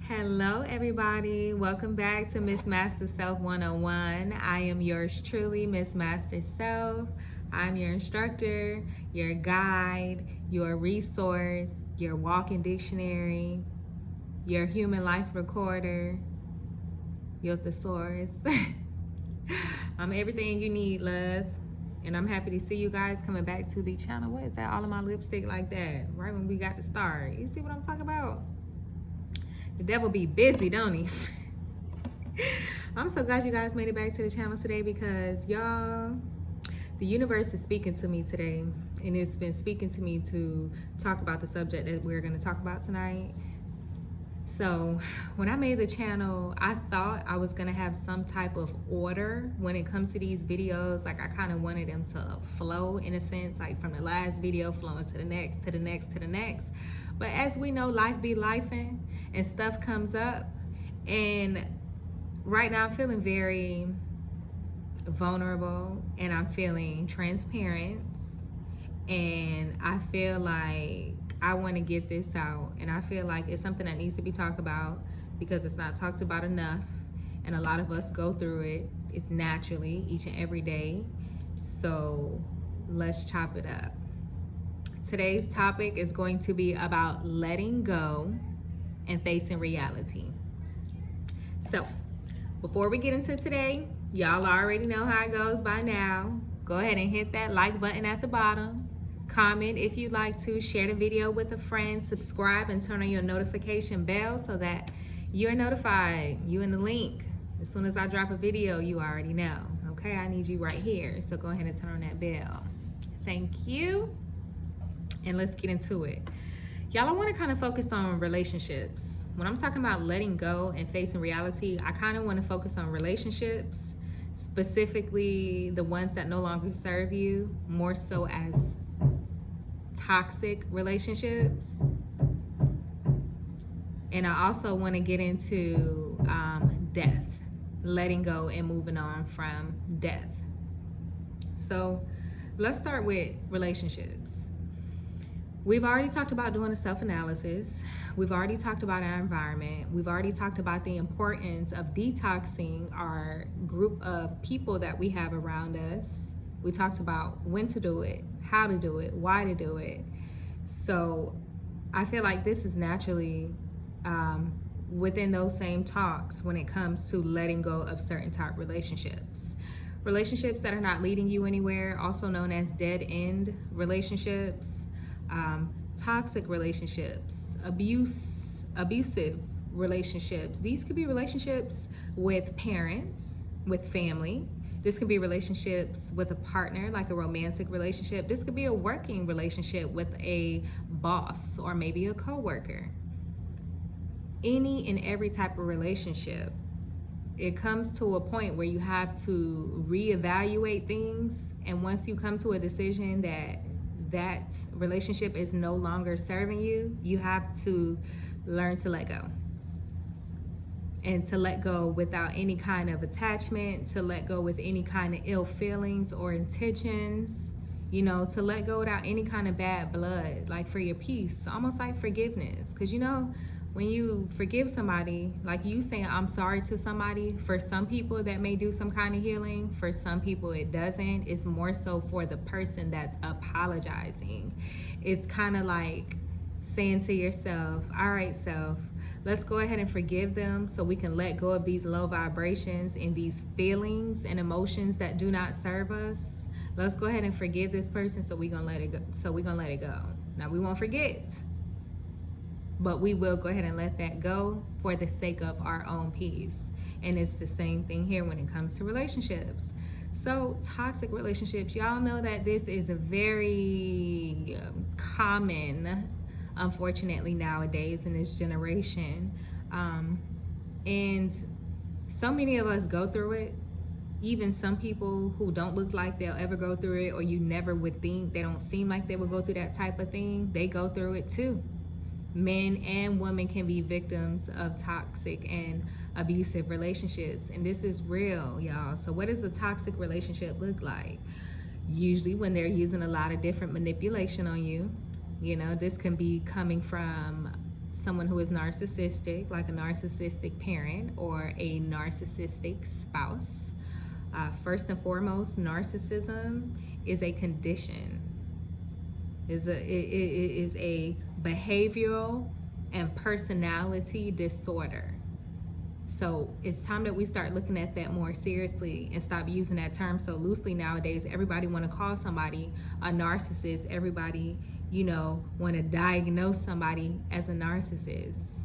Hello, everybody. Welcome back to Miss Master Self 101. I am yours truly, Miss Master Self. I'm your instructor, your guide, your resource, your walking dictionary, your human life recorder, your thesaurus. I'm everything you need, love. And I'm happy to see you guys coming back to the channel. What is that? All of my lipstick like that, right when we got to start. You see what I'm talking about? The devil be busy, don't he? I'm so glad you guys made it back to the channel today because y'all, the universe is speaking to me today, and it's been speaking to me to talk about the subject that we're going to talk about tonight. So when I made the channel, I thought I was going to have some type of order when it comes to these videos. Like I kind of wanted them to flow in a sense, like from the last video flowing to the next, to the next, to the next. But as we know, life be lifing and stuff comes up. And right now I'm feeling very vulnerable and I'm feeling transparent. And I feel like I want to get this out. And I feel like it's something that needs to be talked about because it's not talked about enough. And a lot of us go through it. It's naturally each and every day. So let's chop it up. Today's topic is going to be about letting go and facing reality. So, before we get into today, y'all already know how it goes by now. Go ahead and hit that like button at the bottom. Comment if you'd like to. Share the video with a friend. Subscribe and turn on your notification bell so that you're notified. You in the link. As soon as I drop a video, you already know. Okay, I need you right here. So go ahead and turn on that bell. Thank you. And let's get into it. Y'all, I want to kind of focus on relationships. When I'm talking about letting go and facing reality, I kind of want to focus on relationships, specifically the ones that no longer serve you, more so as toxic relationships. And I also want to get into death, letting go and moving on from death. So let's start with relationships. We've already talked about doing a self-analysis. We've already talked about our environment. We've already talked about the importance of detoxing our group of people that we have around us. We talked about when to do it, how to do it, why to do it. So I feel like this is naturally within those same talks when it comes to letting go of certain type relationships. Relationships that are not leading you anywhere, also known as dead-end relationships. Toxic relationships, abusive relationships. These could be relationships with parents, with family. This could be relationships with a partner, like a romantic relationship. This could be a working relationship with a boss or maybe a coworker. Any and every type of relationship, it comes to a point where you have to reevaluate things. And once you come to a decision that relationship is no longer serving you, you have to learn to let go. And to let go without any kind of attachment, to let go with any kind of ill feelings or intentions, to let go without any kind of bad blood, like for your peace, almost like forgiveness. Because when you forgive somebody, like you saying I'm sorry to somebody, for some people that may do some kind of healing, for some people it doesn't. It's more so for the person that's apologizing. It's kind of like saying to yourself, all right, self, let's go ahead and forgive them so we can let go of these low vibrations and these feelings and emotions that do not serve us. Let's go ahead and forgive this person so we're gonna let it go. Now we won't forget, but we will go ahead and let that go for the sake of our own peace. And it's the same thing here when it comes to relationships. So toxic relationships, y'all know that this is a very common, unfortunately, nowadays in this generation. And so many of us go through it. Even some people who don't look like they'll ever go through it, or you never would think, they don't seem like they would go through that type of thing, they go through it too. Men and women can be victims of toxic and abusive relationships, and this is real, y'all. So what does a toxic relationship look like? Usually when they're using a lot of different manipulation on you. This can be coming from someone who is narcissistic, like a narcissistic parent or a narcissistic spouse. First and foremost, narcissism is a condition, it is a behavioral and personality disorder. So it's time that we start looking at that more seriously and stop using that term so loosely nowadays. Everybody want to call somebody a narcissist. Everybody, want to diagnose somebody as a narcissist.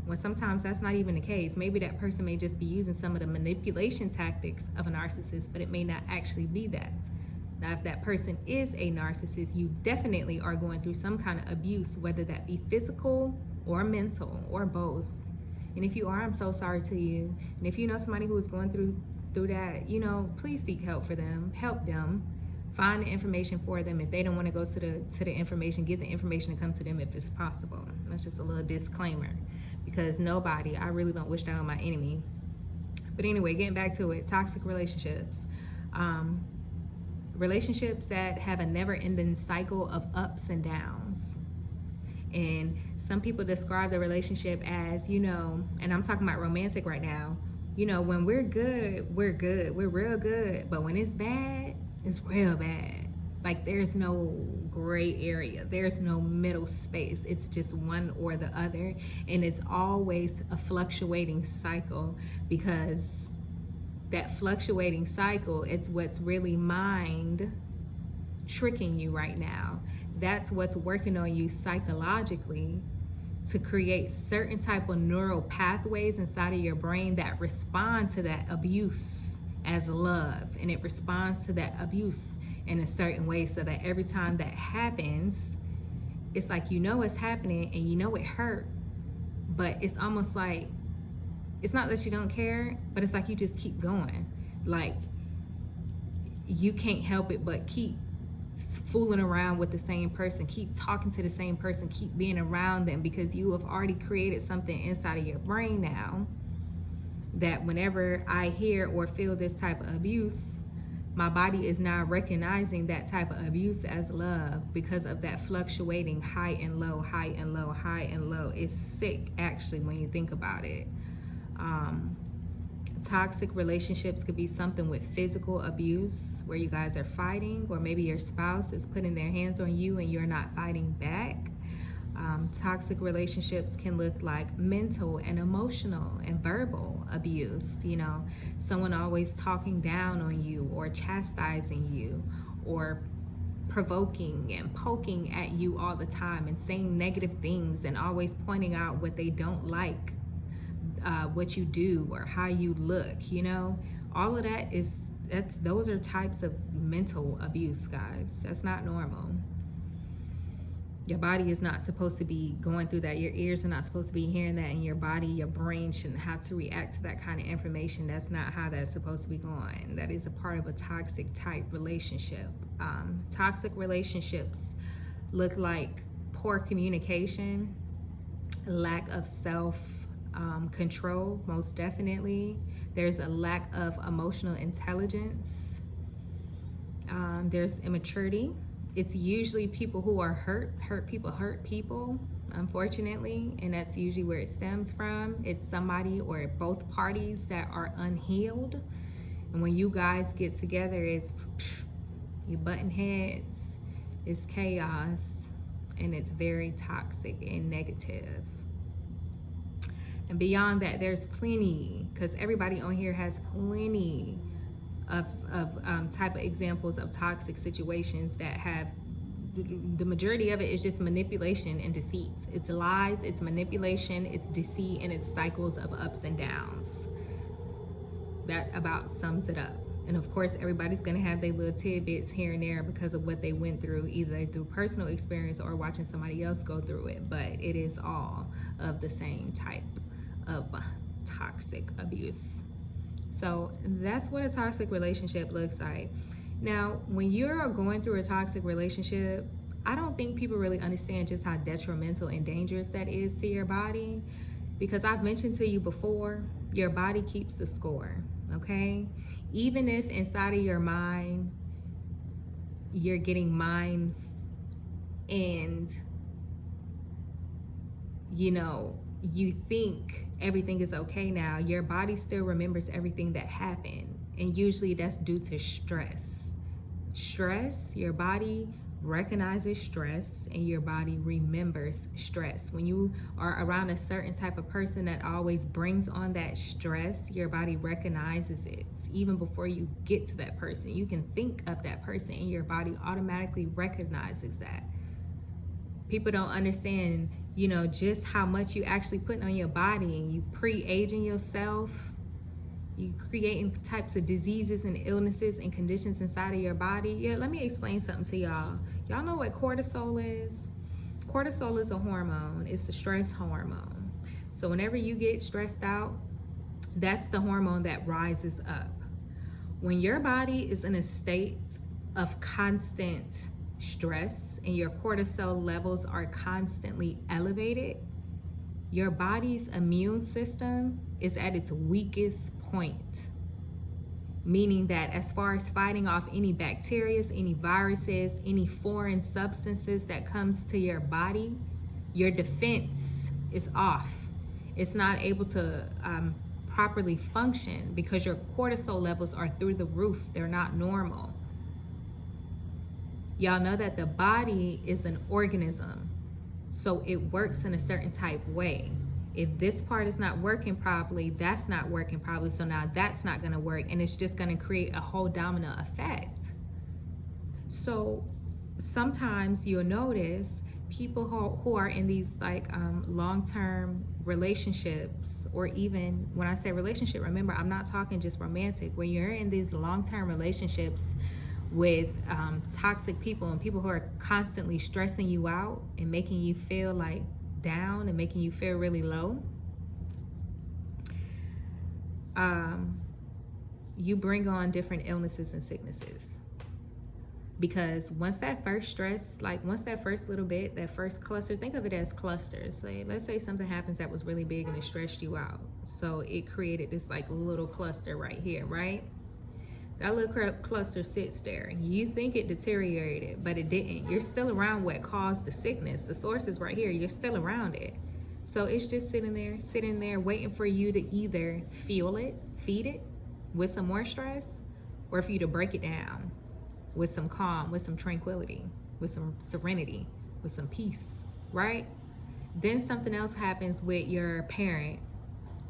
When sometimes that's not even the case. Maybe that person may just be using some of the manipulation tactics of a narcissist, but it may not actually be that. Now, if that person is a narcissist, you definitely are going through some kind of abuse, whether that be physical or mental or both. And if you are, I'm so sorry to you. And if you know somebody who is going through that, please seek help for them. Help them. Find the information for them. If they don't want to go to the information, get the information to come to them if it's possible. That's just a little disclaimer, because I really don't wish that on my enemy. But anyway, getting back to it, toxic relationships. Relationships that have a never-ending cycle of ups and downs. And some people describe the relationship as, and I'm talking about romantic right now, when we're good, we're real good. But when it's bad, it's real bad. Like, there's no gray area. There's no middle space. It's just one or the other. And it's always a fluctuating cycle, because that fluctuating cycle, it's what's really mind tricking you right now. That's what's working on you psychologically to create certain type of neural pathways inside of your brain that respond to that abuse as love, and it responds to that abuse in a certain way, so that every time that happens, it's like it's happening and it hurt, but it's almost like, it's not that you don't care, but it's like you just keep going. Like, you can't help it but keep fooling around with the same person, keep talking to the same person, keep being around them, because you have already created something inside of your brain now that whenever I hear or feel this type of abuse, my body is now recognizing that type of abuse as love, because of that fluctuating high and low, high and low, high and low. It's sick, actually, when you think about it. Toxic relationships could be something with physical abuse, where you guys are fighting, or maybe your spouse is putting their hands on you and you're not fighting back. Toxic relationships can look like mental and emotional and verbal abuse. Someone always talking down on you or chastising you or provoking and poking at you all the time and saying negative things and always pointing out what they don't like, what you do or how you look. All of that those are types of mental abuse, guys. That's not normal. Your body is not supposed to be going through that. Your ears are not supposed to be hearing that, and your brain shouldn't have to react to that kind of information. That's not how that's supposed to be going. That is a part of a toxic type relationship. Toxic relationships look like poor communication, lack of self control, most definitely. There's a lack of emotional intelligence. There's immaturity. It's usually people who are hurt people, unfortunately, and that's usually where it stems from. It's somebody or both parties that are unhealed, and when you guys get together, it's you button heads, it's chaos, and it's very toxic and negative. And beyond that, there's plenty, because everybody on here has plenty of type of examples of toxic situations that have, the majority of it is just manipulation and deceit. It's lies, it's manipulation, it's deceit, and it's cycles of ups and downs. That about sums it up. And of course, everybody's gonna have their little tidbits here and there because of what they went through, either through personal experience or watching somebody else go through it. But it is all of the same type of toxic abuse. So that's what a toxic relationship looks like. Now, when you're going through a toxic relationship, I don't think people really understand just how detrimental and dangerous that is to your body, because I've mentioned to you before, your body keeps the score, okay? Even if inside of your mind, you're getting mind and you think everything is okay now, your body still remembers everything that happened. And usually that's due to stress. Stress, your body recognizes stress and your body remembers stress. When you are around a certain type of person that always brings on that stress, your body recognizes it. Even before you get to that person, you can think of that person and your body automatically recognizes that. People don't understand, just how much you actually putting on your body, and you pre-aging yourself. You creating types of diseases and illnesses and conditions inside of your body. Yeah, let me explain something to y'all. Y'all know what cortisol is? Cortisol is a hormone. It's the stress hormone. So whenever you get stressed out, that's the hormone that rises up. When your body is in a state of constant stress and your cortisol levels are constantly elevated, your body's immune system is at its weakest point. Meaning that as far as fighting off any bacteria, any viruses, any foreign substances that comes to your body, your defense is off. It's not able to properly function because your cortisol levels are through the roof. They're not normal. Y'all know that the body is an organism, so it works in a certain type way. If this part is not working properly, that's not working properly, so now that's not going to work, and it's just going to create a whole domino effect. So sometimes you'll notice people who are in these long-term relationships, or even when I say relationship, remember, I'm not talking just romantic. When you're in these long-term relationships with toxic people and people who are constantly stressing you out and making you feel like down and making you feel really low, you bring on different illnesses and sicknesses. Because once that first stress, once that first little bit, that first cluster, think of it as clusters. Let's say something happens that was really big and it stressed you out. So it created this little cluster right here, right? That little cluster sits there. You think it deteriorated, but it didn't. You're still around what caused the sickness. The source is right here. You're still around it. So it's just sitting there, waiting for you to either fuel it, feed it with some more stress, or for you to break it down with some calm, with some tranquility, with some serenity, with some peace, right? Then something else happens with your parent.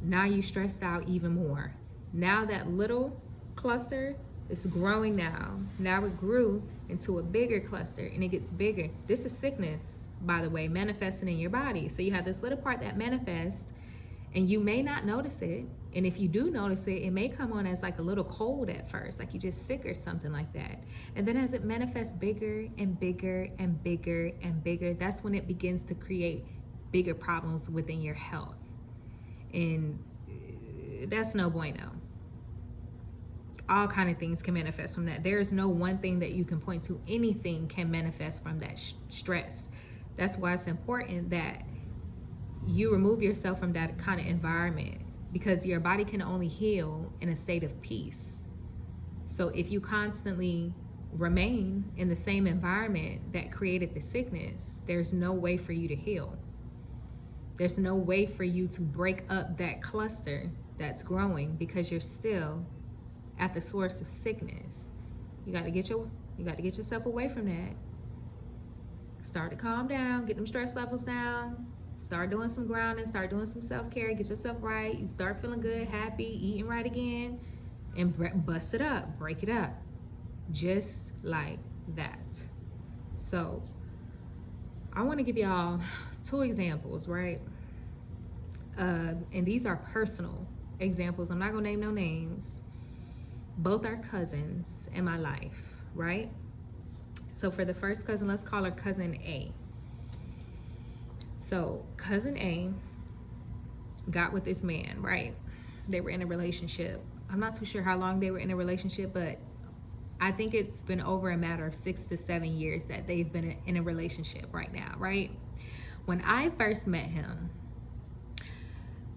Now you stressed out even more. Now that little cluster is growing now. Now it grew into a bigger cluster and it gets bigger. This is sickness, by the way, manifesting in your body. So you have this little part that manifests and you may not notice it. And if you do notice it, it may come on as a little cold at first, like you're just sick or something like that. And then as it manifests bigger and bigger and bigger and bigger, that's when it begins to create bigger problems within your health. And that's no bueno. All kind of things can manifest from that. There's no one thing that you can point to. Anything can manifest from that stress. That's why it's important that you remove yourself from that kind of environment, because your body can only heal in a state of peace. So if you constantly remain in the same environment that created the sickness, there's no way for you to heal. There's no way for you to break up that cluster that's growing, because you're still at the source of sickness. You got to get yourself away from that. Start to calm down, get them stress levels down, start doing some grounding, start doing some self-care, get yourself right, you start feeling good, happy, eating right again, and bust it up, break it up, just like that. So I want to give y'all 2 examples, right? And these are personal examples. I'm not gonna name no names. Both are cousins in my life, right? So for the first cousin, let's call her cousin A. So cousin A got with this man, right? They were in a relationship. I'm not too sure how long they were in a relationship, but I think it's been over a matter of 6 to 7 years that they've been in a relationship right now, right? When I first met him,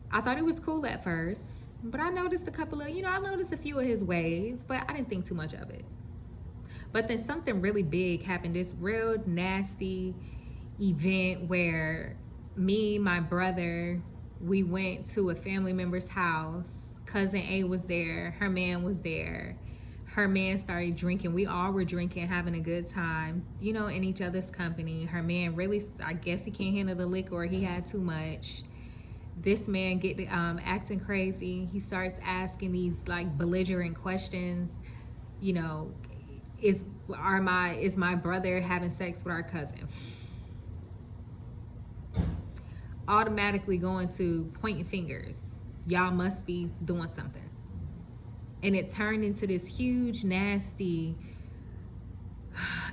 I thought it was cool at first, but I noticed I noticed a few of his ways, but I didn't think too much of it. But then something really big happened, this real nasty event where me, my brother, we went to a family member's house. Cousin A was there. Her man was there. Her man started drinking. We all were drinking, having a good time, you know, in each other's company. Her man really, I guess he can't handle the liquor or he had too much. This man get acting crazy. He starts asking these like belligerent questions. You know, is my brother having sex with our cousin? Automatically going to pointing fingers. Y'all must be doing something. And it turned into this huge, nasty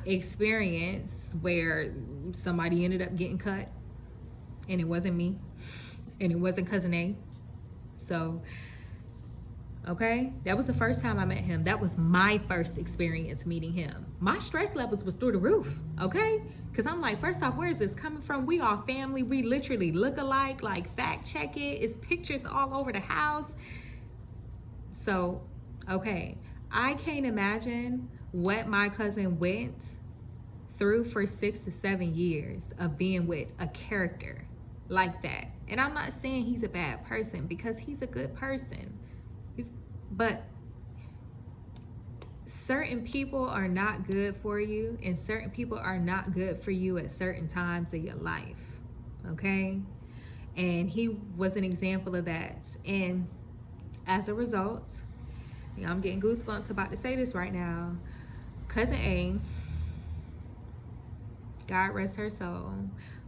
experience where somebody ended up getting cut. And it wasn't me. And it wasn't cousin A. So, okay, that was the first time I met him. That was my first experience meeting him. My stress levels was through the roof, okay? Because I'm like, first off, where is this coming from? We all family. We literally look alike, like fact check it. It's pictures all over the house. So, okay, I can't imagine what my cousin went through for 6 to 7 years of being with a character like that. And I'm not saying he's a bad person, because he's a good person. But certain people are not good for you, and certain people are not good for you at certain times of your life, okay? And he was an example of that. And as a result, you know, I'm getting goosebumps about to say this right now. Cousin A, God rest her soul,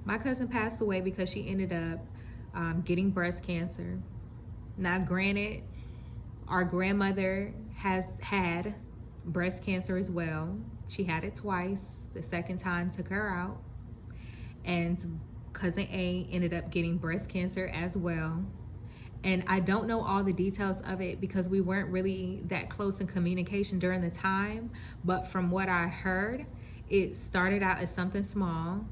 my cousin passed away because she ended up getting breast cancer. Now, granted, our grandmother has had breast cancer as well. She had it twice. The second time took her out. And cousin A ended up getting breast cancer as well. And I don't know all the details of it because we weren't really that close in communication during the time. But from what I heard, it started out as something small.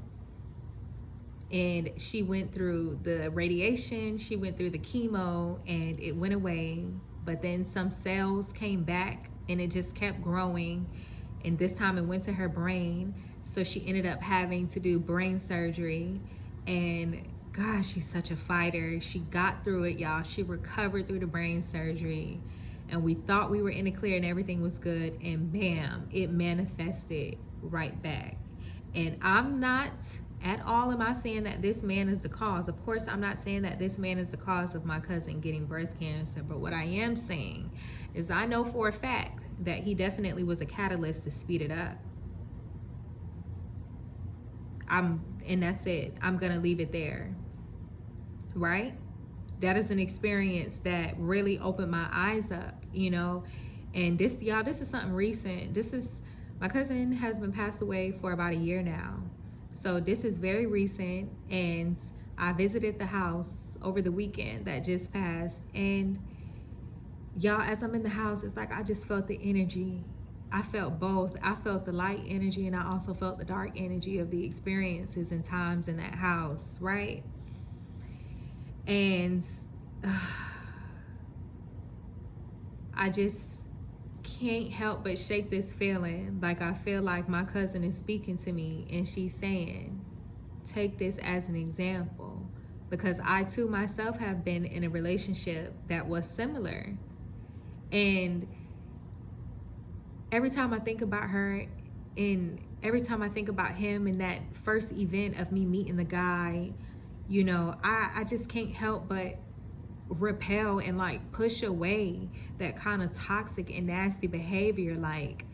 And she went through the radiation, she went through the chemo, and it went away. But then some cells came back and it just kept growing. And this time it went to her brain. So she ended up having to do brain surgery. And gosh, she's such a fighter. She got through it, y'all. She recovered through the brain surgery. And we thought we were in the clear and everything was good. And bam, it manifested right back. And I'm not at all am I saying that this man is the cause. Of course, I'm not saying that this man is the cause of my cousin getting breast cancer. But what I am saying is I know for a fact that he definitely was a catalyst to speed it up. And that's it. I'm going to leave it there. Right? That is an experience that really opened my eyes up, you know. And this, y'all, this is something recent. My cousin has been passed away for about a year now. So this is very recent, and I visited the house over the weekend that just passed. And y'all, as I'm in the house, it's like I just felt the energy. I felt both. I felt the light energy, and I also felt the dark energy of the experiences and times in that house, right? And I just can't help but shake this feeling. Like I feel like my cousin is speaking to me and she's saying, take this as an example, because I too myself have been in a relationship that was similar. And every time I think about her and every time I think about him in that first event of me meeting the guy, you know, I just can't help but repel and like push away that kind of toxic and nasty behavior. Like,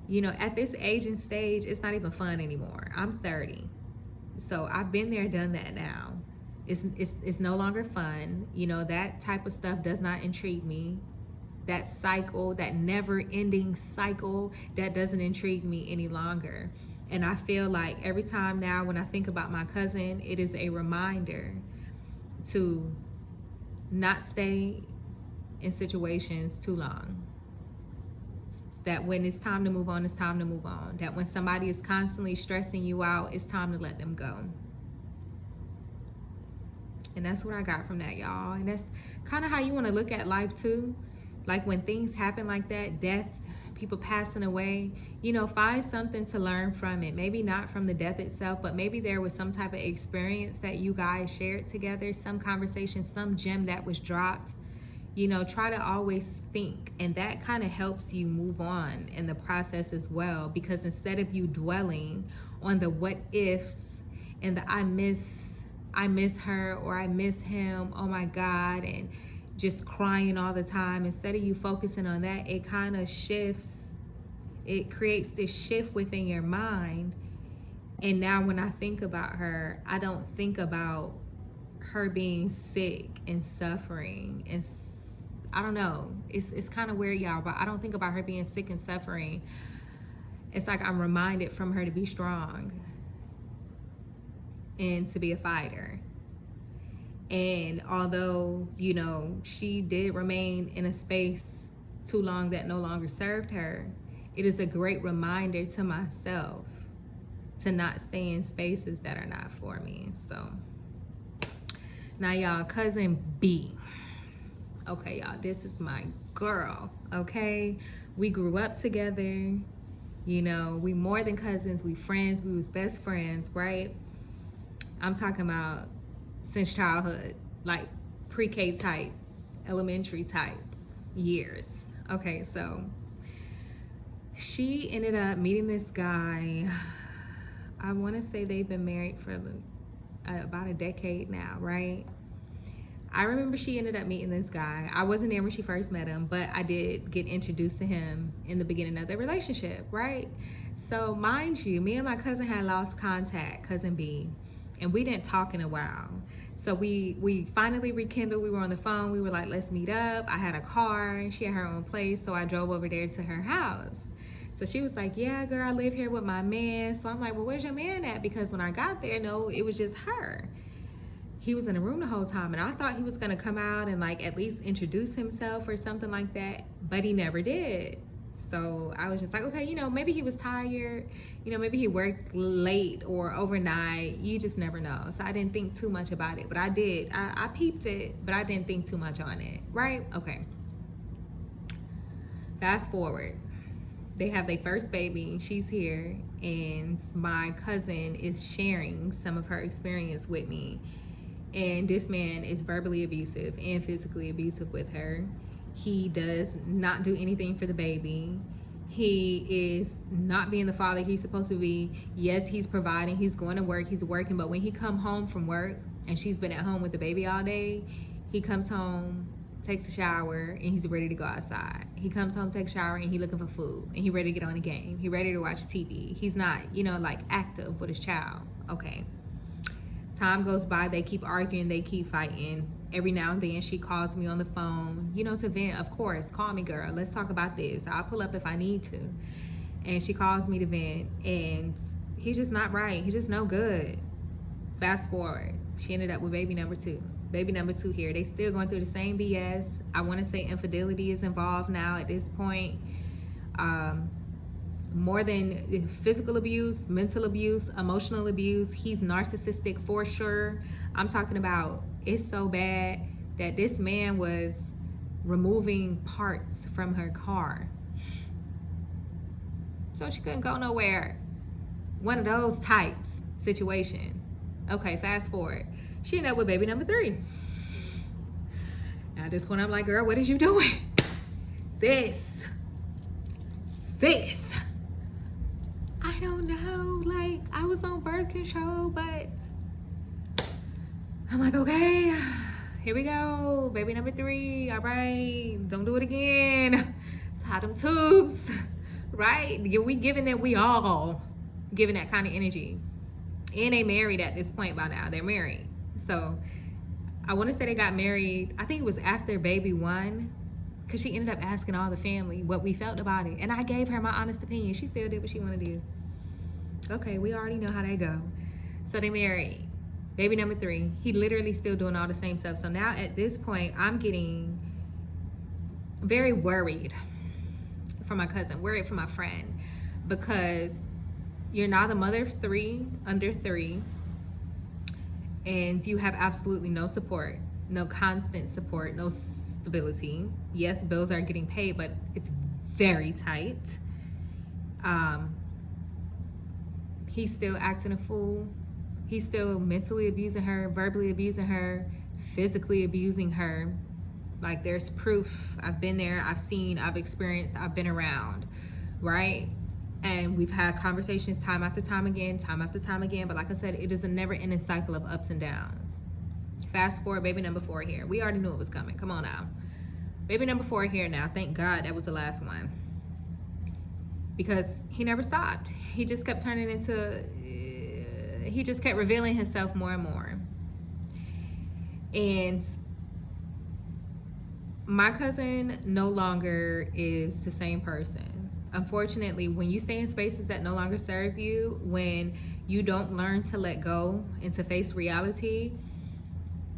you know, at this age and stage, it's not even fun anymore. I'm 30, so I've been there, done that now. It's no longer fun. You know, that type of stuff does not intrigue me. That cycle, that never-ending cycle, that doesn't intrigue me any longer. And I feel like every time now when I think about my cousin, it is a reminder to not stay in situations too long. That when it's time to move on, it's time to move on. That when somebody is constantly stressing you out, it's time to let them go. And that's what I got from that, y'all. And that's kind of how you want to look at life too. Like when things happen like that, death, people passing away, you know, find something to learn from it. Maybe not from the death itself, but maybe there was some type of experience that you guys shared together, some conversation, some gem that was dropped. You know, try to always think, and that kind of helps you move on in the process as well, because instead of you dwelling on the what ifs and the I miss her or I miss him, oh my God, and just crying all the time, instead of you focusing on that, it kind of shifts, it creates this shift within your mind. And now when I think about her, I don't think about her being sick and suffering, and I don't know, it's kind of weird, y'all, but I don't think about her being sick and suffering. It's like I'm reminded from her to be strong and to be a fighter. And although, you know, she did remain in a space too long that no longer served her, it is a great reminder to myself to not stay in spaces that are not for me. So now, y'all, cousin B. Okay, y'all, this is my girl, okay? We grew up together, you know, we more than cousins, we friends, we was best friends, right? I'm talking about since childhood, like pre-K type, elementary type years. Okay, so she ended up meeting this guy. I want to say they've been married for about a decade now, right? I remember she ended up meeting this guy. I wasn't there when she first met him, but I did get introduced to him in the beginning of their relationship, right? So mind you, me and my cousin had lost contact, cousin B, and we didn't talk in a while. So we finally rekindled. We were on the phone. We were like, let's meet up. I had a car and she had her own place, so I drove over there to her house. So she was like, yeah, girl, I live here with my man. So I'm like, well, where's your man at? Because when I got there, no, it was just her. He was in the room the whole time, and I thought he was gonna come out and like at least introduce himself or something like that, but he never did. So I was just like, okay, you know, maybe he was tired, you know, maybe he worked late or overnight, you just never know. So I didn't think too much about it, but I did. I peeped it, but I didn't think too much on it, right? Okay. Fast forward. They have their first baby, she's here, and my cousin is sharing some of her experience with me. And this man is verbally abusive and physically abusive with her. He does not do anything for the baby. He is not being the father he's supposed to be. Yes, he's providing, he's going to work, he's working, but when he come home from work and she's been at home with the baby all day, he comes home, takes a shower, and he's ready to go outside. He comes home, takes a shower, and he's looking for food, and he's ready to get on a game. He's ready to watch TV. He's not, you know, like active with his child. Okay. Time goes by, they keep arguing, they keep fighting. Every now and then she calls me on the phone, you know, to vent. Of course, call me, girl, let's talk about this. I'll pull up if I need to. And she calls me to vent, and he's just not right. He's just no good. Fast forward, she ended up with baby number two. Baby number two here. They still going through the same BS. I want to say infidelity is involved now at this point. More than physical abuse, mental abuse, emotional abuse. He's narcissistic for sure. I'm talking about, it's so bad that this man was removing parts from her car, so she couldn't go nowhere. One of those types situation. Okay, fast forward. She ended up with baby number three. Now at this point, I'm like, girl, what is you doing? Sis. I don't know. Like, I was on birth control, but I'm like, okay, here we go. Baby number three. All right. Don't do it again. Tie them tubes. Right? We giving all giving that kind of energy. And they married at this point by now. They're married. So I want to say they got married, I think it was after baby one, because she ended up asking all the family what we felt about it. And I gave her my honest opinion. She still did what she wanted to do. Okay, we already know how they go. So they married. Baby number three, he literally still doing all the same stuff. So now at this point, I'm getting very worried for my cousin, worried for my friend, because you're now the mother of three, under three, and you have absolutely no support, no constant support, no stability. Yes, bills are getting paid, but it's very tight. He's still acting a fool. He's still mentally abusing her, verbally abusing her, physically abusing her. Like, there's proof. I've been there, I've seen, I've experienced, I've been around, right? And we've had conversations time after time again, time after time again. But like I said, it is a never ending cycle of ups and downs. Fast forward, baby number 4 here. We already knew it was coming. Come on now. Baby number 4 here now. Thank God that was the last one. Because he never stopped. He just kept turning into, he just kept revealing himself more and more. And my cousin no longer is the same person. Unfortunately, when you stay in spaces that no longer serve you, when you don't learn to let go and to face reality,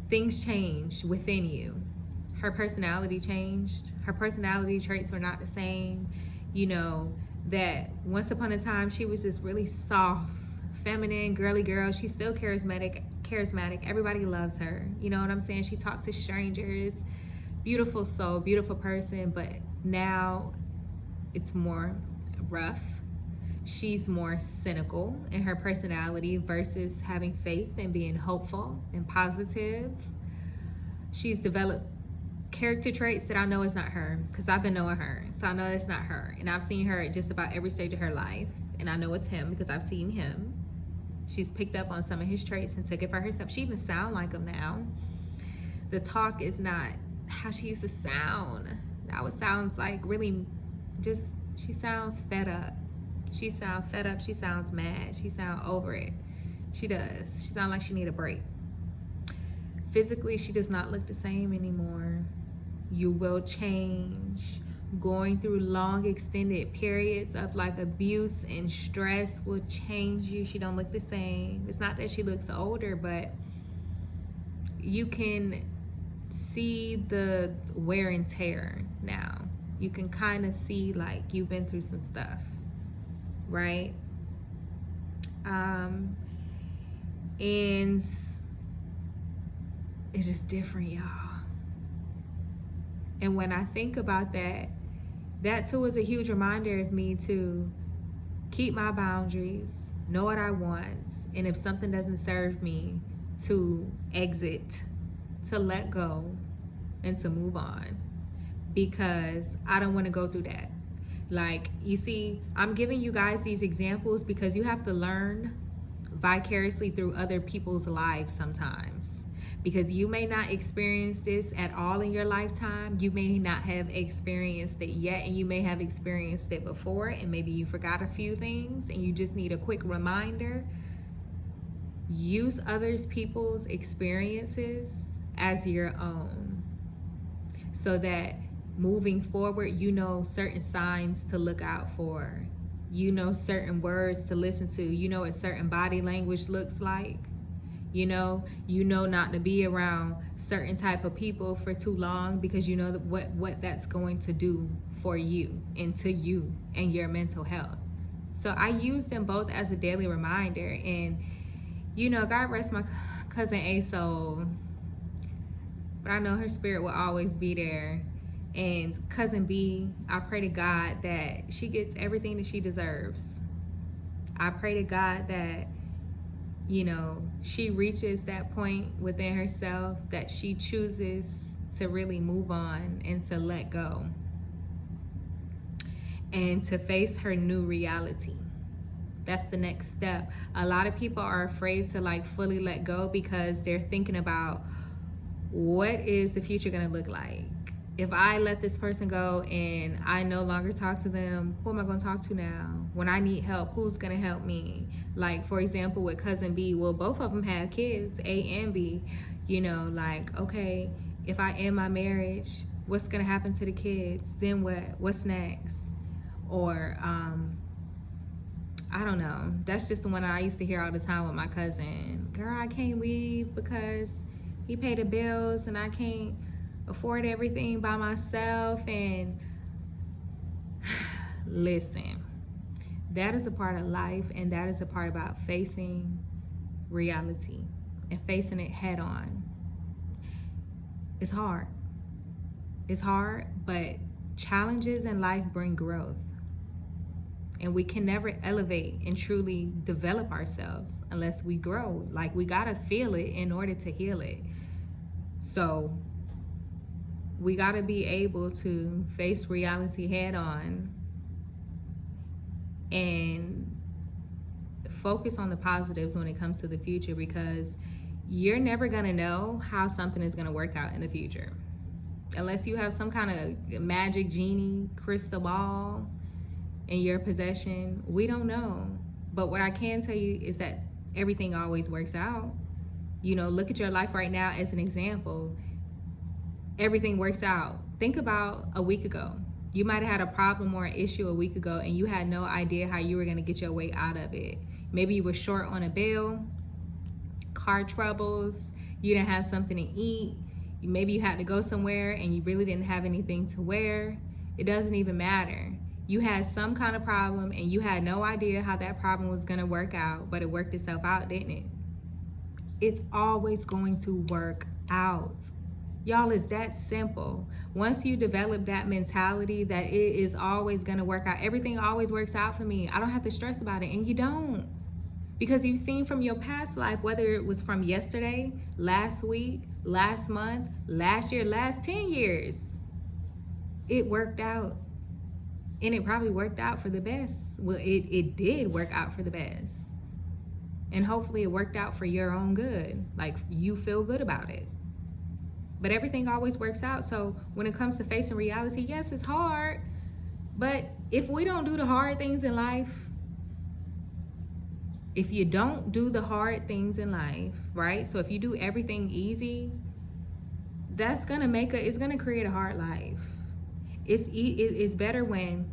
things change within you. Her personality changed. Her personality traits were not the same. You know, that once upon a time she was this really soft, feminine, girly girl. She's still charismatic. Everybody loves her. You know what I'm saying? She talks to strangers. Beautiful soul, beautiful person, but now it's more rough. She's more cynical in her personality versus having faith and being hopeful and positive. She's developed character traits that I know is not her, because I've been knowing her, so I know it's not her. And I've seen her at just about every stage of her life, and I know it's him because I've seen him. She's picked up on some of his traits and took it for herself. She even sounds like him now. The talk is not how she used to sound. Now it sounds like really just, she sounds fed up. She sounds fed up. She sounds mad. She sounds over it. She does. She sounds like she need a break. Physically, she does not look the same anymore. You will change. Going through long extended periods of like abuse and stress will change you. She don't look the same. It's not that she looks older, but you can see the wear and tear now. You can kind of see like you've been through some stuff, right? And it's just different, y'all. And when I think about that, that too is a huge reminder of me to keep my boundaries, know what I want, and if something doesn't serve me, to exit, to let go, and to move on, because I don't want to go through that. Like, you see, I'm giving you guys these examples because you have to learn vicariously through other people's lives sometimes. Because you may not experience this at all in your lifetime. You may not have experienced it yet, and you may have experienced it before, and maybe you forgot a few things and you just need a quick reminder. Use others people's experiences as your own, so that moving forward, you know certain signs to look out for. You know certain words to listen to. You know what certain body language looks like. You know not to be around certain type of people for too long, because you know what that's going to do for you and to you and your mental health. So I use them both as a daily reminder. And you know, God rest my cousin A soul, but I know her spirit will always be there. And cousin B, I pray to God that she gets everything that she deserves. I pray to God that, you know, she reaches that point within herself that she chooses to really move on and to let go and to face her new reality. That's the next step. A lot of people are afraid to like fully let go because they're thinking about, what is the future going to look like? If I let this person go and I no longer talk to them, who am I going to talk to now? When I need help, who's going to help me? Like, for example, with cousin B, well, both of them have kids, A and B. You know, like, okay, if I end my marriage, what's going to happen to the kids? Then what? What's next? Or, I don't know. That's just the one I used to hear all the time with my cousin. Girl, I can't leave because he paid the bills and I can't afford everything by myself. And listen, that is a part of life, and that is a part about facing reality and facing it head on. It's hard, but Challenges in life bring growth, and we can never elevate and truly develop ourselves unless we grow. Like, we gotta feel it in order to heal it. So we gotta be able to face reality head on and focus on the positives when it comes to the future, because you're never gonna know how something is gonna work out in the future unless you have some kind of magic genie crystal ball in your possession. We don't know. But what I can tell you is that everything always works out. You know, look at your life right now as an example. Everything works out. Think about a week ago. You might have had a problem or an issue a week ago and you had no idea how you were going to get your way out of it. Maybe you were short on a bill, car troubles, you didn't have something to eat. Maybe you had to go somewhere and you really didn't have anything to wear. It doesn't even matter. You had some kind of problem and you had no idea how that problem was going to work out, but it worked itself out, didn't it? It's always going to work out. Y'all, it's that simple. Once you develop that mentality that it is always going to work out, everything always works out for me, I don't have to stress about it. And you don't. Because you've seen from your past life, whether it was from yesterday, last week, last month, last year, last 10 years, it worked out. And it probably worked out for the best. Well, it did work out for the best. And hopefully it worked out for your own good. Like, you feel good about it. But everything always works out. So when it comes to facing reality, yes, it's hard. But if we don't do the hard things in life, if you don't do the hard things in life, right? So if you do everything easy, that's gonna it's gonna create a hard life. It's better when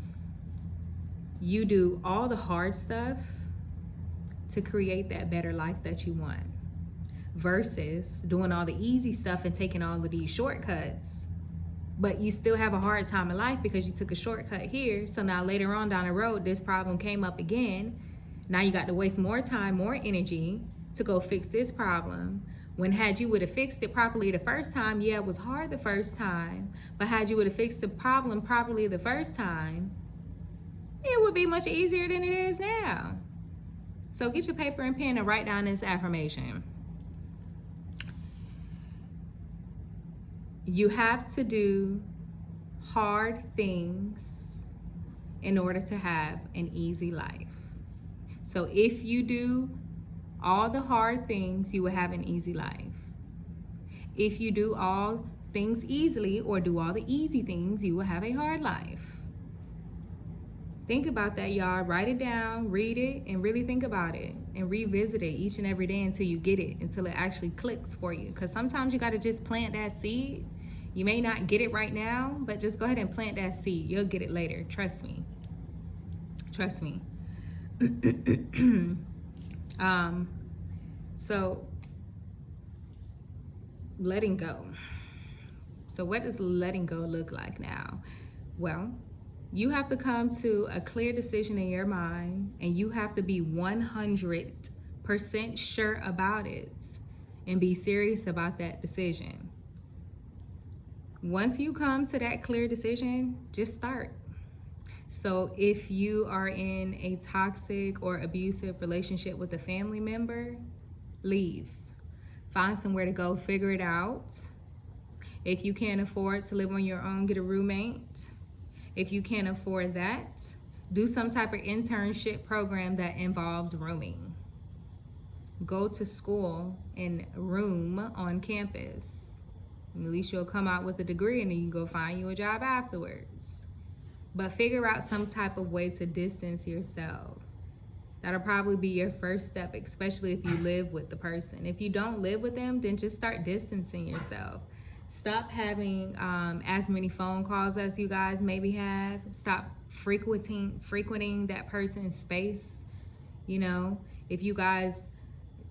you do all the hard stuff to create that better life that you want, versus doing all the easy stuff and taking all of these shortcuts, but you still have a hard time in life because you took a shortcut here. So now later on down the road, this problem came up again. Now you got to waste more time, more energy to go fix this problem. When had you would have fixed it properly the first time, yeah, it was hard the first time, but had you would have fixed the problem properly the first time, it would be much easier than it is now. So get your paper and pen and write down this affirmation. You have to do hard things in order to have an easy life. So if you do all the hard things, you will have an easy life. If you do all things easily or do all the easy things, you will have a hard life. Think about that, y'all. Write it down, read it, and really think about it and revisit it each and every day until you get it, until it actually clicks for you. Because sometimes you got to just plant that seed. You may not get it right now, but just go ahead and plant that seed. You'll get it later. Trust me. Trust me. So letting go. So what does letting go look like now? Well, you have to come to a clear decision in your mind, and you have to be 100% sure about it and be serious about that decision. Once you come to that clear decision, just start. So if you are in a toxic or abusive relationship with a family member, leave. Find somewhere to go, figure it out. If you can't afford to live on your own, get a roommate. If you can't afford that, do some type of internship program that involves rooming. Go to school and room on campus. At least you'll come out with a degree and then you can go find you a job afterwards. But figure out some type of way to distance yourself. That'll probably be your first step, especially if you live with the person. If you don't live with them, then just start distancing yourself. Stop having as many phone calls as you guys maybe have. Stop frequenting that person's space. You know, if you guys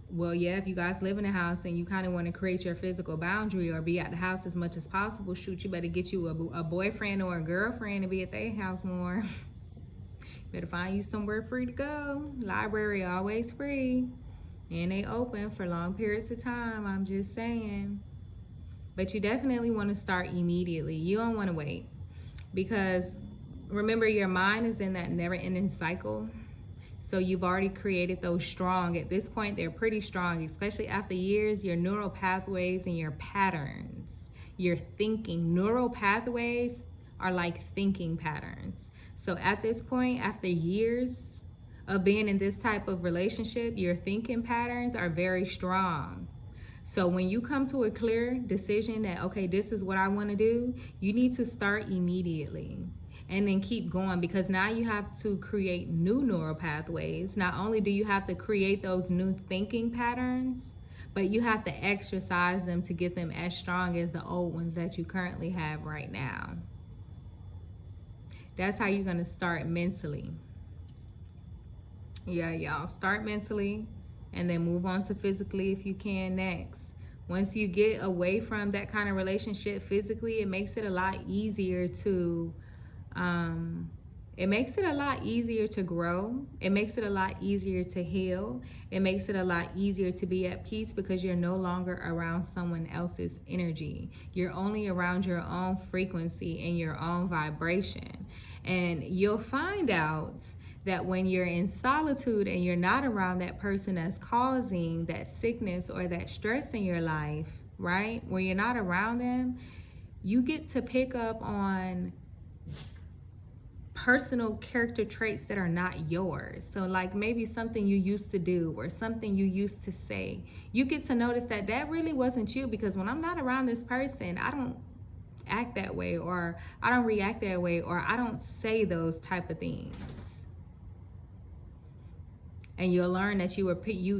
live in a house and you kind of want to create your physical boundary or be at the house as much as possible, shoot, you better get you a boyfriend or a girlfriend to be at their house more. Better find you somewhere free to go. Library always free. And they open for long periods of time, I'm just saying. But you definitely want to start immediately. You don't want to wait. because remember, your mind is in that never-ending cycle. So you've already created those strong. At this point, they're pretty strong, especially after years. Your neural pathways and your patterns, your thinking. Neural pathways are like thinking patterns. So at this point, after years of being in this type of relationship, your thinking patterns are very strong. So when you come to a clear decision that, okay, this is what I want to do, you need to start immediately and then keep going, because now you have to create new neural pathways. Not only do you have to create those new thinking patterns, but you have to exercise them to get them as strong as the old ones that you currently have right now. That's how you're going to start mentally. Yeah, y'all, start mentally and then move on to physically if you can next. Once you get away from that kind of relationship physically, it makes it a lot easier to grow. It makes it a lot easier to heal. It makes it a lot easier to be at peace, because you're no longer around someone else's energy. You're only around your own frequency and your own vibration. And you'll find out that when you're in solitude and you're not around that person that's causing that sickness or that stress in your life, right? When you're not around them, you get to pick up on personal character traits that are not yours. So like maybe something you used to do or something you used to say, you get to notice that that really wasn't you, because when I'm not around this person, I don't act that way, or I don't react that way, or I don't say those type of things. And you'll learn that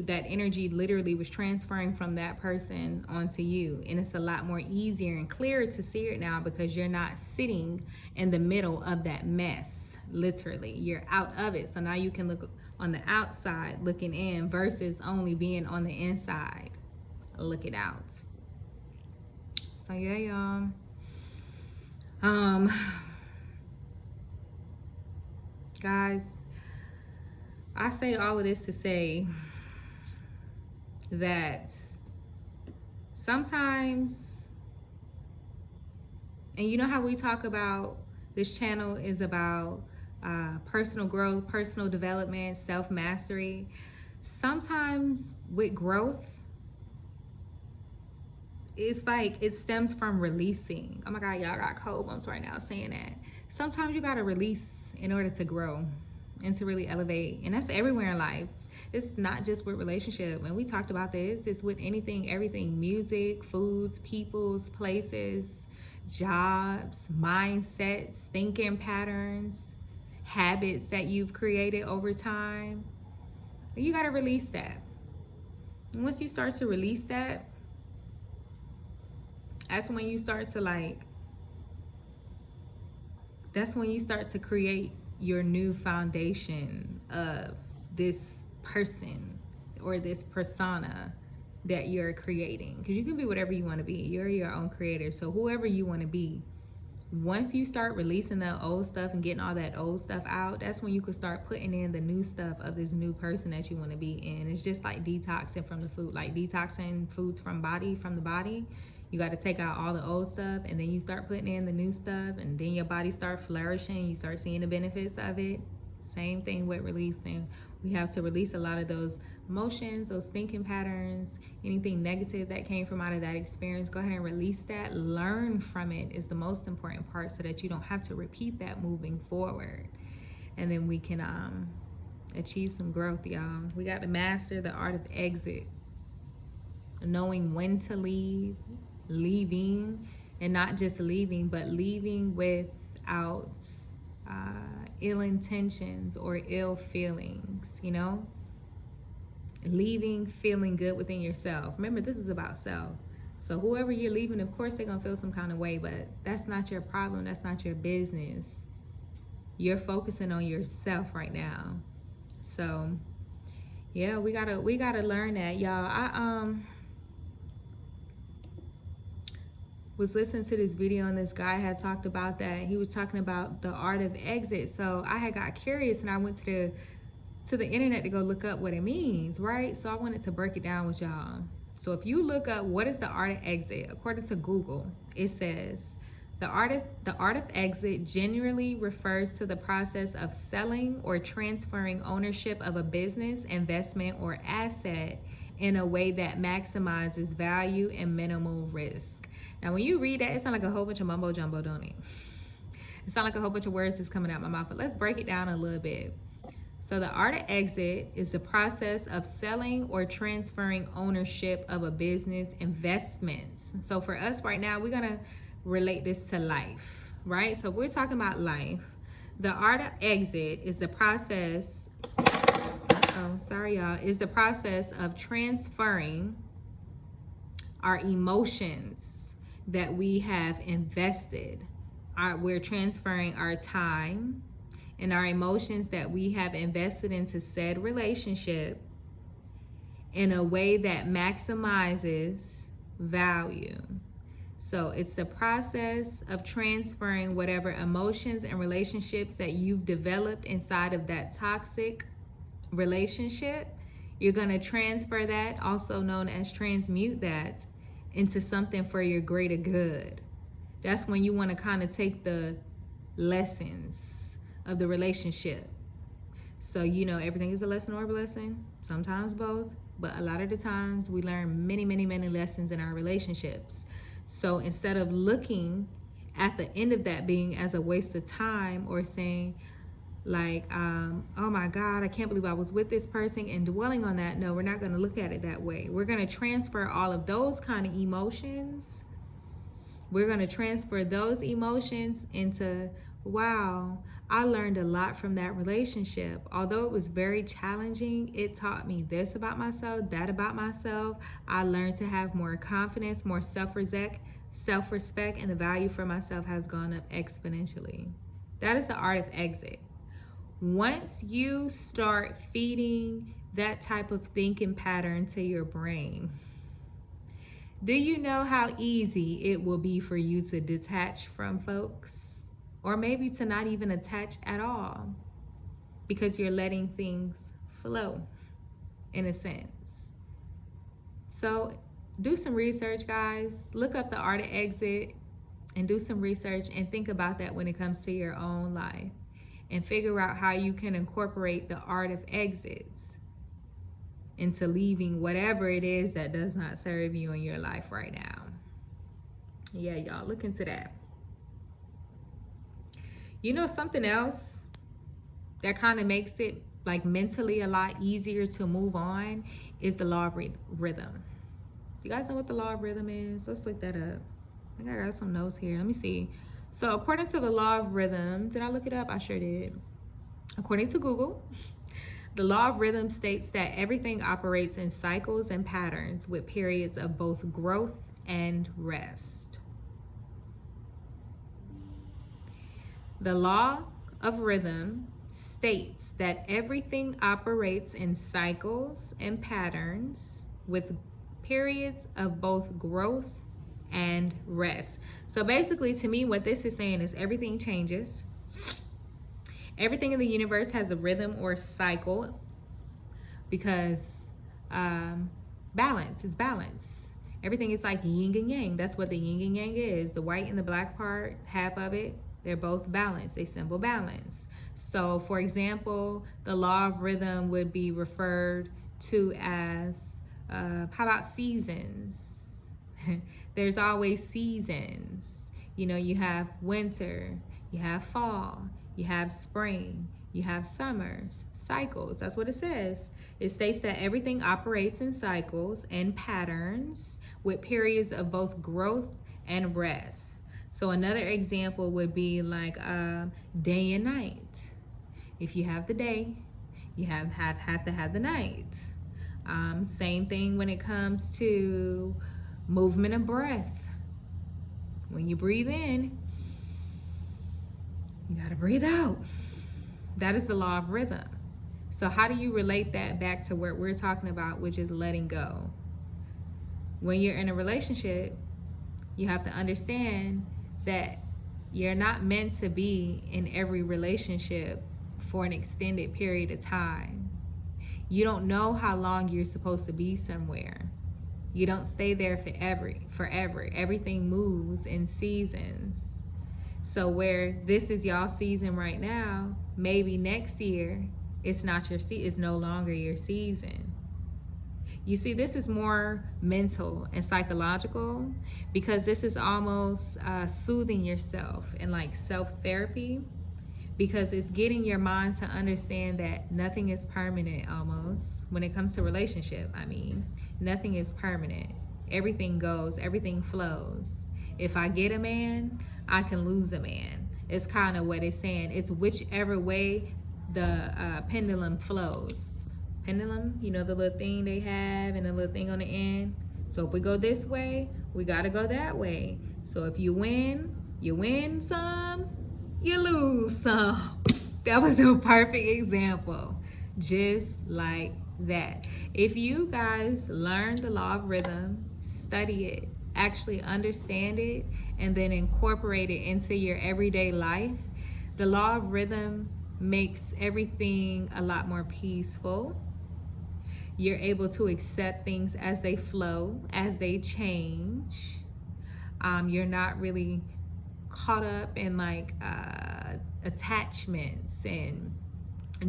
that energy literally was transferring from that person onto you. And it's a lot more easier and clearer to see it now, because you're not sitting in the middle of that mess. Literally, you're out of it. So now you can look on the outside looking in versus only being on the inside. Look it out. So yeah, y'all. Guys, I say all of this to say that sometimes, and you know how we talk about, this channel is about personal growth, personal development, self-mastery. Sometimes with growth, it's like it stems from releasing. Oh my God, y'all got cold bumps right now saying that. Sometimes you gotta release in order to grow and to really elevate. And that's everywhere in life. It's not just with relationship. And we talked about this. It's with anything, everything: music, foods, peoples, places, jobs, mindsets, thinking patterns, habits that you've created over time. You got to release that. And once you start to release that, that's when you start to create your new foundation of this person or this persona that you're creating. Because you can be whatever you want to be. You're your own creator. So whoever you want to be, once you start releasing that old stuff and getting all that old stuff out, that's when you can start putting in the new stuff of this new person that you want to be in. It's just like detoxing from the food, like detoxing foods from the body. You got to take out all the old stuff, and then you start putting in the new stuff, and then your body start flourishing. You start seeing the benefits of it. Same thing with releasing. We have to release a lot of those emotions, those thinking patterns, anything negative that came from out of that experience. Go ahead and release that. Learn from it is the most important part, so that you don't have to repeat that moving forward. And then we can achieve some growth, y'all. We got to master the art of exit. Knowing when to leave, leaving, and not just leaving, but leaving without ill intentions or ill feelings, you know? Leaving feeling good within yourself. Remember, this is about self. So whoever you're leaving, of course, they're going to feel some kind of way, but that's not your problem. That's not your business. You're focusing on yourself right now. So yeah, we gotta learn that, y'all. I was listening to this video, and this guy had talked about that. He was talking about the art of exit. So I had got curious, and I went to the internet to go look up what it means, right? So I wanted to break it down with y'all. So if you look up what is the art of exit, according to Google, it says The art of exit generally refers to the process of selling or transferring ownership of a business, investment, or asset in a way that maximizes value and minimal risk. Now, when you read that, it sounds like a whole bunch of mumbo jumbo, don't it? It sounds like a whole bunch of words that's coming out my mouth, but let's break it down a little bit. So the art of exit is the process of selling or transferring ownership of a business, investments. So for us right now, we're gonna relate this to life, right? So if we're talking about life, the art of exit is the process, is the process of transferring our emotions that we have invested. We're transferring our time and our emotions that we have invested into said relationship in a way that maximizes value. So it's the process of transferring whatever emotions and relationships that you've developed inside of that toxic relationship. You're going to transfer that, also known as transmute that, into something for your greater good. That's when you want to kind of take the lessons of the relationship. So, everything is a lesson or a blessing, sometimes both, but a lot of the times we learn many, many, many lessons in our relationships. So instead of looking at the end of that being as a waste of time or saying like, oh my God, I can't believe I was with this person and dwelling on that. No, we're not going to look at it that way. We're going to transfer all of those kind of emotions. We're going to transfer those emotions into, wow, I learned a lot from that relationship. Although it was very challenging, it taught me this about myself, that about myself. I learned to have more confidence, more self-respect, and the value for myself has gone up exponentially. That is the art of exit. Once you start feeding that type of thinking pattern to your brain, do you know how easy it will be for you to detach from folks? Or maybe to not even attach at all, because you're letting things flow in a sense. So do some research, guys. Look up the art of exit and do some research and think about that when it comes to your own life, and figure out how you can incorporate the art of exits into leaving whatever it is that does not serve you in your life right now. Yeah, y'all, look into that. Something else that kind of makes it like mentally a lot easier to move on is the law of rhythm. You guys know what the law of rhythm is? Let's look that up. I think I got some notes here. Let me see. So according to the law of rhythm, did I look it up? I sure did. According to Google, the law of rhythm states that everything operates in cycles and patterns with periods of both growth and rest. The law of rhythm states that everything operates in cycles and patterns with periods of both growth and rest. So basically, to me, what this is saying is everything changes. Everything in the universe has a rhythm or cycle because balance is balance. Everything is like yin and yang. That's what the yin and yang is. The white and the black part, half of it, they're both balanced. They symbol balance. So, for example, the law of rhythm would be referred to as, how about seasons? There's always seasons. You have winter, you have fall, you have spring, you have summers, cycles. That's what it says. It states that everything operates in cycles and patterns with periods of both growth and rest. So another example would be like day and night. If you have the day, you have to have the night. Same thing when it comes to movement of breath. When you breathe in, you gotta breathe out. That is the law of rhythm. So how do you relate that back to what we're talking about, which is letting go? When you're in a relationship, you have to understand that you're not meant to be in every relationship for an extended period of time. You don't know how long you're supposed to be somewhere. You don't stay there forever. Everything moves in seasons. So where this is y'all season right now, maybe next year it's not your it's no longer your season. You see, this is more mental and psychological, because this is almost soothing yourself and like self-therapy, because it's getting your mind to understand that nothing is permanent. Almost when it comes to relationship, I mean, nothing is permanent. Everything goes, everything flows. If I get a man, I can lose a man. It's kind of what it's saying. It's whichever way the pendulum flows. Pendulum, you know, the little thing they have and the little thing on the end. So if we go this way, we got to go that way. So if you win some, you lose some. That was the perfect example. Just like that. If you guys learn the law of rhythm, study it, actually understand it, and then incorporate it into your everyday life, the law of rhythm makes everything a lot more peaceful. You're able to accept things as they flow, as they change. You're not really caught up in like attachments and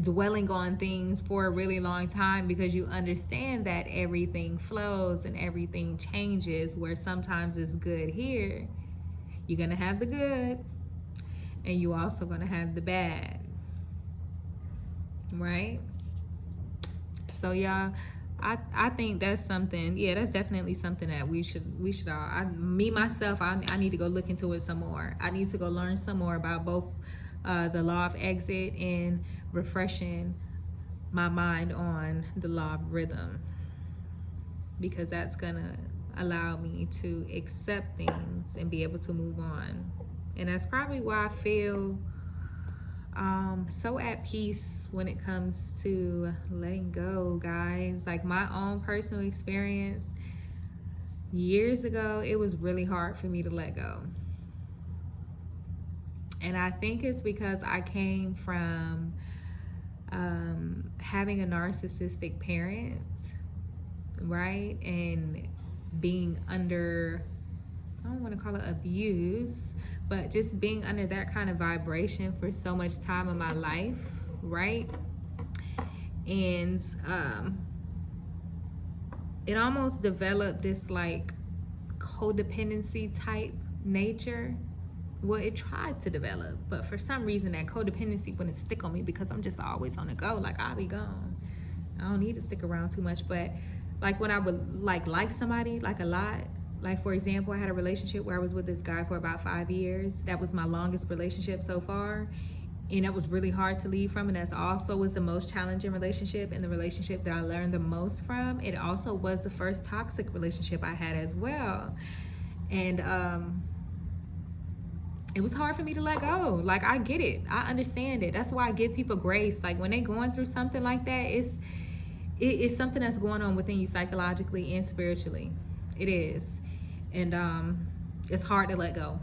dwelling on things for a really long time, because you understand that everything flows and everything changes. Where sometimes it's good here, you're gonna have the good, and you also gonna have the bad, right? So y'all, I think that's something. Yeah, that's definitely something that we should all. Me myself, I need to go look into it some more. I need to go learn some more about both the law of exit and refreshing my mind on the law of rhythm, because that's gonna allow me to accept things and be able to move on. And that's probably why I feel so at peace when it comes to letting go, guys. Like my own personal experience, years ago, it was really hard for me to let go. And I think it's because I came from having a narcissistic parent, right? And being under, I don't want to call it abuse, but just being under that kind of vibration for so much time in my life, right? And it almost developed this like codependency type nature. Well, it tried to develop, but for some reason that codependency wouldn't stick on me, because I'm just always on the go. Like I'll be gone. I don't need to stick around too much. But like when I would like somebody like a lot, like for example, I had a relationship where I was with this guy for about 5 years. That was my longest relationship so far. And that was really hard to leave from. And that's also was the most challenging relationship, and the relationship that I learned the most from. It also was the first toxic relationship I had as well. And it was hard for me to let go. Like I get it, I understand it. That's why I give people grace. Like when they going through something like that, it's something that's going on within you psychologically and spiritually. It is. And it's hard to let go.